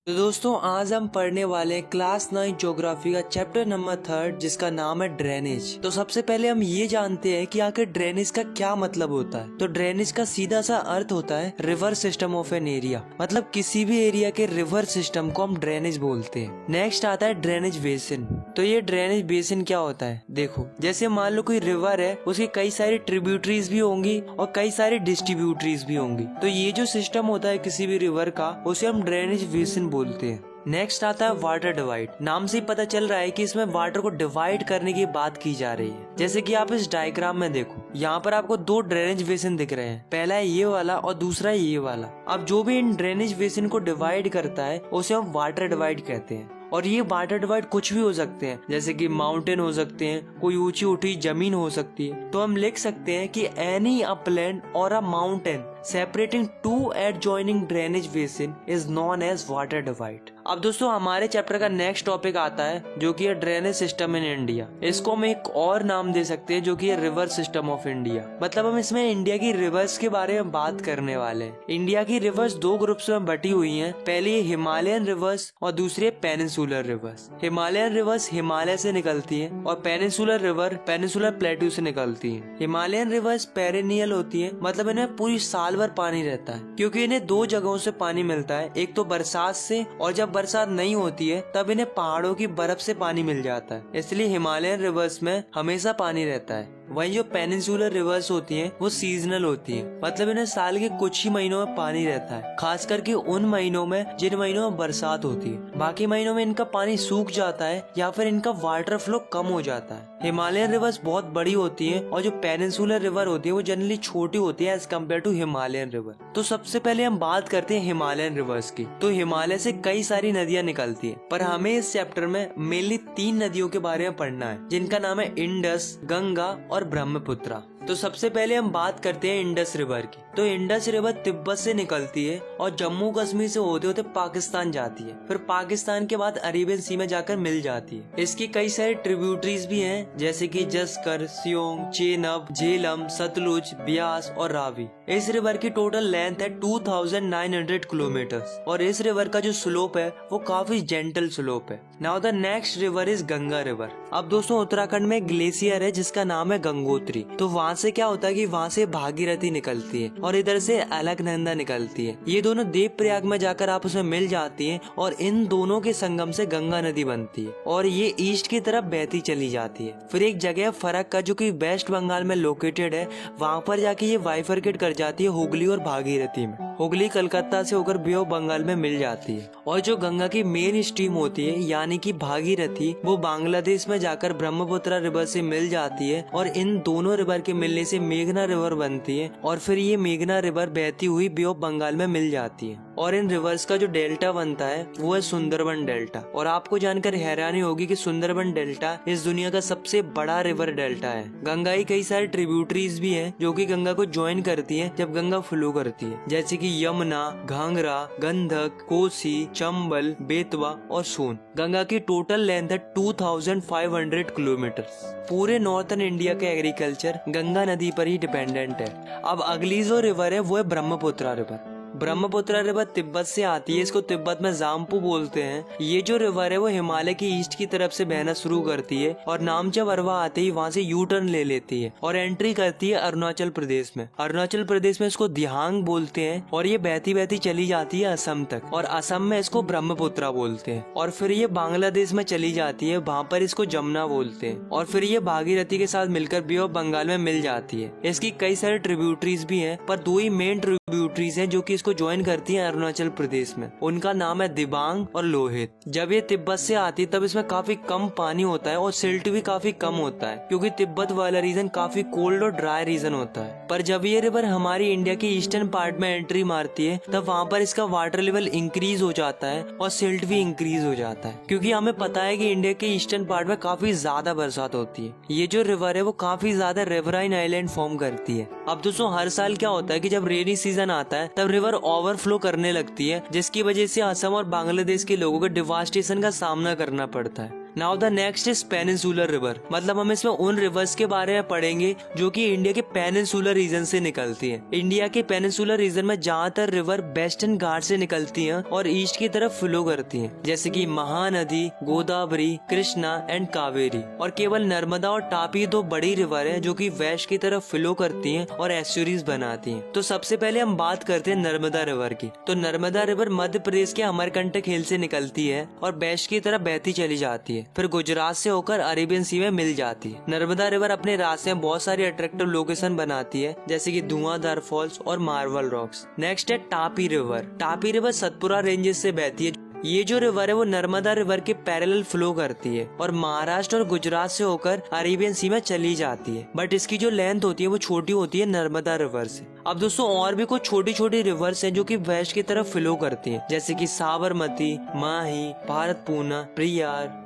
तो दोस्तों आज हम पढ़ने वाले क्लास 9 ज्योग्राफी का चैप्टर नंबर 3 जिसका नाम है ड्रेनेज। तो सबसे पहले हम ये जानते हैं कि आखिर ड्रेनेज का क्या मतलब होता है। तो ड्रेनेज का सीधा सा अर्थ होता है river system of an area, मतलब किसी भी एरिया के रिवर सिस्टम को हम ड्रेनेज बोलते हैं। नेक्स्ट आता है ड्रेनेज बेसिन। तो ये ड्रेनेज बेसिन क्या होता है, देखो जैसे मान लो कोई रिवर है, उसकी कई सारी ट्रिब्यूटरीज भी होंगी और कई सारी डिस्ट्रीब्यूटरीज भी होंगी। तो ये जो सिस्टम होता है किसी भी रिवर का, उसे हम ड्रेनेज बेसिन बोलते हैं। नेक्स्ट आता है वाटर डिवाइड। नाम से ही पता चल रहा है कि इसमें वाटर को डिवाइड करने की बात की जा रही है। जैसे कि आप इस डायग्राम में देखो, यहाँ पर आपको दो ड्रेनेज बेसिन दिख रहे हैं, पहला है ये वाला और दूसरा है ये वाला। अब जो भी इन ड्रेनेज बेसिन को डिवाइड करता है उसे हम वाटर डिवाइड कहते हैं। और ये वाटर डिवाइड कुछ भी हो सकते हैं, जैसे कि माउंटेन हो सकते हैं, कोई ऊंची उठी जमीन हो सकती है। तो हम लिख सकते हैं कि एनी अपलैंड और a mountain separating two adjoining drainage basin is known as water divide. अब दोस्तों हमारे चैप्टर का नेक्स्ट टॉपिक आता है जो कि है ड्रेनेज सिस्टम इन इंडिया। इसको हम एक और नाम दे सकते हैं जो कि है रिवर सिस्टम ऑफ इंडिया। मतलब हम इसमें इंडिया की रिवर्स के बारे में बात करने वाले हैं। इंडिया की रिवर्स दो ग्रुप्स में बटी हुई हैं। पहली हिमालयन रिवर्स और दूसरी peninsular reverse. Himalayan reverse Himalaya से निकलती है और पेनिनसुलर रिवर पेनिनसुलर प्लेटू से निकलती है। हिमालयन रिवर्स पेरेनियल होती है, मतलब इन्हें पूरी साल भर पानी रहता है, क्योंकि इन्हें दो जगहों से पानी मिलता है, एक तो बरसात से, और जब बरसात नहीं होती है तब इन्हें पहाड़ों की बर्फ से पानी मिल जाता है। इसलिए हिमालयन रिवर्स में हमेशा पानी रहता है। वहीं जो पेनिनसुलर रिवर्स होती हैं वो सीजनल होती हैं, मतलब इन्हें साल के कुछ ही महीनों में पानी रहता है, खास करके उन महीनों में जिन महीनों में बरसात होती है। बाकी महीनों में इनका पानी सूख जाता है या फिर इनका वाटर फ्लो कम हो जाता है। हिमालयन रिवर्स बहुत बड़ी होती है और जो पेनिनसुलर रिवर होती है वो जनरली छोटी होती है as compared to Himalayan river. तो सबसे पहले हम बात करते हैं हिमालयन रिवर्स की। तो हिमालय से कई सारी नदियां निकलती है, पर हमें इस चैप्टर में मेनली 3 नदियों के बारे में पढ़ना है, जिनका नाम है इंडस, गंगा और ब्रह्मपुत्रा। तो सबसे पहले हम बात करते हैं इंडस रिवर की। तो इंडस रिवर तिब्बत से निकलती है और जम्मू कश्मीर से होते होते पाकिस्तान जाती है, फिर पाकिस्तान के बाद अरेबियन सी में जाकर मिल जाती है। इसकी कई सारे ट्रिब्यूटरीज भी हैं, जैसे कि जस्कर, सियोंग, चेनाब, झेलम, सतलुज, ब्यास और रावी। इस रिवर की टोटल लेंथ है 2900 किलोमीटर और इस रिवर का जो स्लोप है वो काफी जेंटल स्लोप है। Now the next river is Ganga river. अब दोस्तों उत्तराखंड में ग्लेशियर है जिसका नाम है गंगोत्री। तो वहाँ से क्या होता है कि वहाँ से भागीरथी निकलती है और इधर से अलकनंदा निकलती है। ये दोनों देवप्रयाग में जाकर आपस में मिल जाती हैं और इन दोनों के संगम से गंगा नदी बनती है और ये ईस्ट की तरफ बहती चली जाती है। फिर एक जगह फरक का जो कि वेस्ट बंगाल में लोकेटेड है, वहाँ पर जाके ये बाइफरकेट कर जाती है हुगली और भागीरथी में। हुगली कलकत्ता से होकर बे ऑफ बंगाल में मिल जाती है और जो गंगा की मेन स्ट्रीम होती है यानी कि भागीरथी, वो बांग्लादेश में जाकर ब्रह्मपुत्र रिवर से मिल जाती है और इन दोनों रिवर के मिलने से मेघना रिवर बनती है और फिर ये मेघना रिवर बहती हुई बे ऑफ बंगाल में मिल जाती है। और इन रिवर्स का जो डेल्टा बनता है वो है सुंदरबन डेल्टा। और आपको जानकर हैरानी होगी कि सुंदरबन डेल्टा इस दुनिया का सबसे बड़ा रिवर डेल्टा है। गंगा की कई सारी ट्रिब्यूटरीज भी हैं जो कि गंगा को ज्वाइन करती हैं जब गंगा फ्लो करती है, जैसे कि यमुना, घाघरा, गंधक, कोसी, चंबल, बेतवा और सोन। गंगा की टोटल लेंथ है 2500 किलोमीटर। पूरे नॉर्थन इंडिया का एग्रीकल्चर गंगा नदी पर ही डिपेंडेंट है। अब अगली जो रिवर है वो है ब्रह्मपुत्रा रिवर। ब्रह्मपुत्रा रिवर तिब्बत से आती है, इसको तिब्बत में जाम्पू बोलते हैं। ये जो रिवर है वो हिमालय की ईस्ट की तरफ से बहना शुरू करती है और नामचा बरवा आते ही वहाँ से यू टर्न ले लेती है और एंट्री करती है अरुणाचल प्रदेश में। अरुणाचल प्रदेश में इसको दिहांग बोलते हैं और ये बहती बहती चली जाती है असम तक और असम में इसको ब्रह्मपुत्रा बोलते हैं और फिर ये बांग्लादेश में चली जाती है, वहाँ पर इसको जमुना बोलते हैं और फिर ये भागीरथी के साथ मिलकर बे ऑफ बंगाल में मिल जाती है। इसकी कई सारे ट्रिब्यूटरीज भी हैं, पर 2 ही मेन ट्रिब्यूटरीज हैं जो कि इसको ज्वाइन करती है अरुणाचल प्रदेश में। उनका नाम है दिबांग और लोहित। जब ये तिब्बत से आती है तब इसमें काफी कम पानी होता है और सिल्ट भी काफी कम होता है, क्योंकि तिब्बत वाला रीजन काफी कोल्ड और ड्राई रीजन होता है। पर जब ये रिवर हमारी इंडिया की ईस्टर्न पार्ट में एंट्री मारती है तब वहाँ पर इसका वाटर लेवल इंक्रीज हो जाता है और सिल्ट भी इंक्रीज हो जाता है, क्योंकि हमें पता है कि इंडिया के ईस्टर्न पार्ट में काफी ज्यादा बरसात होती है। ये जो रिवर है वो काफी ज्यादा रिवराइन आइलैंड फॉर्म करती है। अब दोस्तों हर साल क्या होता है कि जब रेनी सीजन आता है तब रिवर ओवरफ्लो करने लगती है, जिसकी वजह से असम और बांग्लादेश के लोगों को डिवास्टेशन का सामना करना पड़ता है। Now the next is peninsular river, मतलब हम इसमें उन रिवर्स के बारे में पढ़ेंगे जो कि इंडिया के पेनिनसुलर रीजन से निकलती हैं। इंडिया के पेनिनसुलर रीजन में ज्यादातर रिवर वेस्टर्न घाट से निकलती हैं और ईस्ट की तरफ फ्लो करती हैं, जैसे कि महानदी, गोदावरी, कृष्णा एंड कावेरी। और केवल नर्मदा और तापी दो बड़ी रिवर हैं जो कि वेस्ट की तरफ फ्लो करती हैं और एस्चुरीज बनाती हैं। तो सबसे पहले हम बात करते हैं नर्मदा रिवर की। तो नर्मदा रिवर मध्य प्रदेश के अमरकंटक हिल से निकलती है और वेस्ट की तरफ बहती चली जाती है, फिर गुजरात से होकर अरेबियन सी में मिल जाती है। नर्मदा रिवर अपने रास्ते में बहुत सारी अट्रैक्टिव लोकेशन बनाती है, जैसे कि धुआंधार फॉल्स और मार्बल रॉक्स। नेक्स्ट है Tapi river. Tapi river Satpura ranges से बहती है। ये जो रिवर है वो नर्मदा रिवर के पैरेलल फ्लो करती है और महाराष्ट्र और गुजरात से होकर अरेबियन सी में चली जाती है, बट इसकी जो लेंथ होती है वो छोटी होती है नर्मदा रिवर से। अब दोस्तों और भी कुछ छोटी छोटी रिवर्स हैं जो कि वेस्ट की तरफ फ्लो करती हैं, जैसे कि साबरमती, माही, भारतपूर्णा, प्रियार।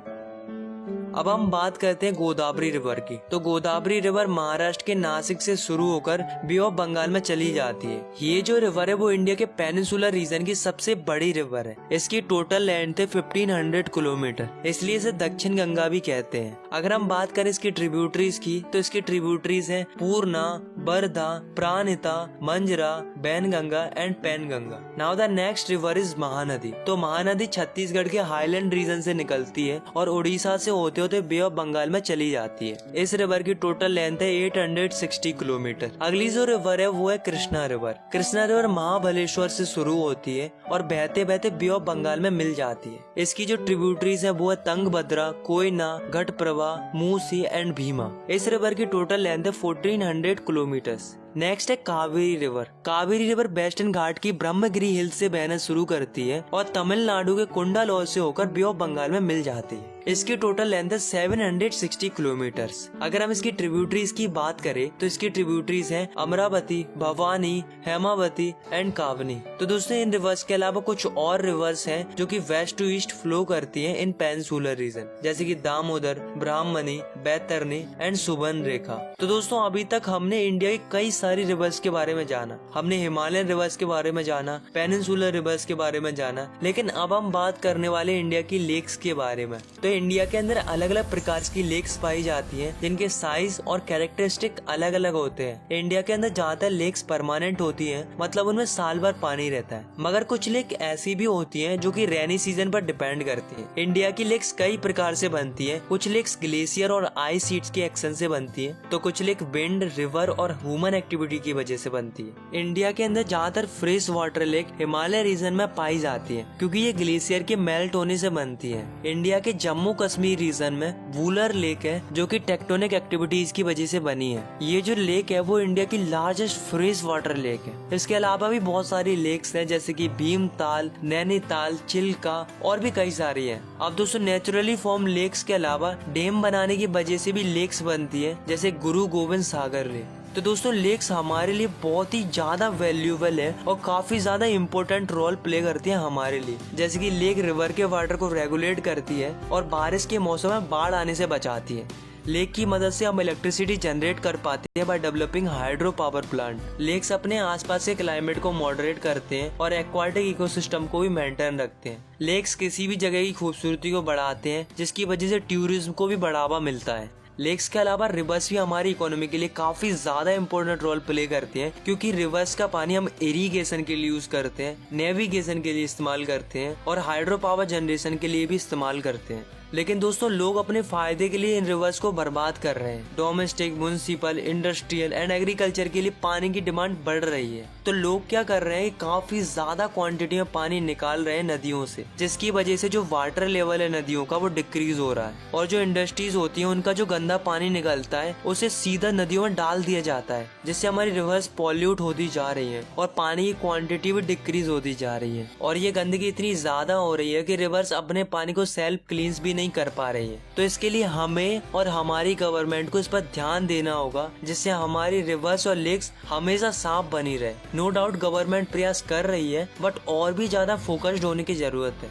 अब हम बात करते हैं गोदावरी रिवर की। तो गोदावरी रिवर महाराष्ट्र के नासिक से शुरू होकर बे ऑफ बंगाल में चली जाती है। ये जो रिवर है वो इंडिया के पेनिनसुलर रीजन की सबसे बड़ी रिवर है। इसकी टोटल लेंथ है 1500 किलोमीटर, इसलिए इसे दक्षिण गंगा भी कहते हैं। अगर हम बात करें इसकी ट्रिब्यूटरीज की, तो इसकी ट्रिब्यूटरीज हैं Purna, Wardha, Pranhita, Manjra, Wainganga and Penganga. Now the next river is Mahanadi. तो महानदी छत्तीसगढ़ के हाईलैंड रीजन से निकलती है और उड़ीसा से होते होते बे ऑफ बंगाल में चली जाती है। इस रिवर की टोटल लेंथ है 860 किलोमीटर। अगली जो रिवर है वो है कृष्णा रिवर। कृष्णा रिवर महाबलेश्वर से शुरू होती है और बहते बहते बे ऑफ बंगाल में मिल जाती है। इसकी जो ट्रिब्यूटरीज है वो है तंगभद्रा, कोयना, घटप्रभा, मूसी एंड भीमा। इस रिवर की टोटल लेंथ है 1400 किलोमीटर्स। नेक्स्ट है Kaveri river. Kaveri river western Ghat की ब्रह्मगिरी हिल से बहना शुरू करती है और तमिलनाडु के कुंडालोर से होकर बे ऑफ बंगाल में मिल जाती है। इसकी टोटल लेंथ है 760 किलोमीटर्स। अगर हम इसकी ट्रिब्यूटरीज की बात करें तो इसकी ट्रिब्यूटरीज हैं अमरावती, भवानी, हेमावती एंड कावनी। तो दोस्तों इन रिवर्स के अलावा कुछ और रिवर्स हैं जो कि वेस्ट टू ईस्ट फ्लो करती हैं इन पेनिनसुलर रीजन, जैसे कि दामोदर, ब्राह्मणी, बैतरणी एंड सुबर्ण रेखा। तो दोस्तों अभी तक हमने इंडिया की कई सारी रिवर्स के बारे में जाना। हमने हिमालयन रिवर्स के बारे में जाना, पेनिनसुलर रिवर्स के बारे में जाना, लेकिन अब हम बात करने वाले इंडिया की लेक्स के बारे में। तो इंडिया के अंदर अलग अलग प्रकार की लेक्स पाई जाती हैं जिनके साइज और कैरेक्टरिस्टिक अलग अलग होते हैं। इंडिया के अंदर ज्यादातर लेक्स परमानेंट होती हैं, मतलब उनमें साल भर पानी रहता है, मगर कुछ लेक ऐसी भी होती हैं जो कि रेनी सीजन पर डिपेंड करती हैं। इंडिया की लेक्स कई प्रकार से बनती है। कुछ लेक्स ग्लेशियर और आइस शीट्स के एक्शन से बनती है, तो कुछ लेक विंड, रिवर और ह्यूमन एक्टिविटी की वजह से बनती है। इंडिया के अंदर ज्यादातर fresh water lake Himalaya region में पाई जाती है क्योंकि ये ग्लेशियर के मेल्ट होने से बनती है। इंडिया के जम्मू कश्मीर रीजन में वूलर लेक है जो कि टेक्टोनिक एक्टिविटीज की वजह से बनी है। ये जो लेक है वो इंडिया की लार्जेस्ट फ्रेश वाटर लेक है। इसके अलावा भी बहुत सारी लेक्स हैं जैसे कि भीमताल, नैनीताल, चिल्का और भी कई सारी हैं। अब दोस्तों नेचुरली फॉर्म लेक्स के अलावा डैम बनाने की वजह से भी लेक्स बनती है, जैसे गुरु गोविंद सागर लेक। तो दोस्तों लेक्स हमारे लिए बहुत ही ज्यादा वैल्यूएबल है और काफी ज्यादा इम्पोर्टेंट रोल प्ले करती है हमारे लिए। जैसे कि लेक रिवर के वाटर को रेगुलेट करती है और बारिश के मौसम में बाढ़ आने से बचाती है। लेक की मदद से हम इलेक्ट्रिसिटी जनरेट कर पाते हैं by developing hydro power plant. Lakes अपने आसपास के क्लाइमेट को मॉडरेट करते हैं और एक्वाटिक इकोसिस्टम को भी मेंटेन रखते हैं। लेक्स किसी भी जगह की खूबसूरती को बढ़ाते हैं, जिसकी वजह से टूरिज्म को भी बढ़ावा मिलता है। लेक्स के अलावा रिवर्स भी हमारी इकोनॉमी के लिए काफी ज्यादा इम्पोर्टेंट रोल प्ले करते हैं, क्योंकि रिवर्स का पानी हम इरिगेशन के लिए यूज करते हैं, नेविगेशन के लिए इस्तेमाल करते हैं और हाइड्रो पावर जनरेशन के लिए भी इस्तेमाल करते हैं। लेकिन दोस्तों लोग अपने फायदे के लिए इन रिवर्स को बर्बाद कर रहे हैं। Domestic, municipal, industrial and agriculture के लिए पानी की डिमांड बढ़ रही है, तो लोग क्या कर रहे हैं, काफी ज्यादा क्वांटिटी में पानी निकाल रहे हैं नदियों से, जिसकी वजह से जो वाटर लेवल है नदियों का वो डिक्रीज हो रहा है। और जो इंडस्ट्रीज होती है उनका जो गंदा पानी निकलता है उसे सीधा नदियों में डाल दिया जाता है, जिससे हमारी रिवर्स पॉल्यूट होती जा रही है और पानी की क्वांटिटी भी डिक्रीज होती जा रही है। और ये गंदगी इतनी ज्यादा हो रही है कि रिवर्स अपने पानी को सेल्फ क्लींस भी नहीं कर पा रही है। तो इसके लिए हमें और हमारी गवर्नमेंट को इस पर ध्यान देना होगा, जिससे हमारी रिवर्स और लेक्स हमेशा साफ बनी रहे। नो डाउट गवर्नमेंट प्रयास कर रही है, बट और भी ज्यादा फोकस्ड होने की जरूरत है।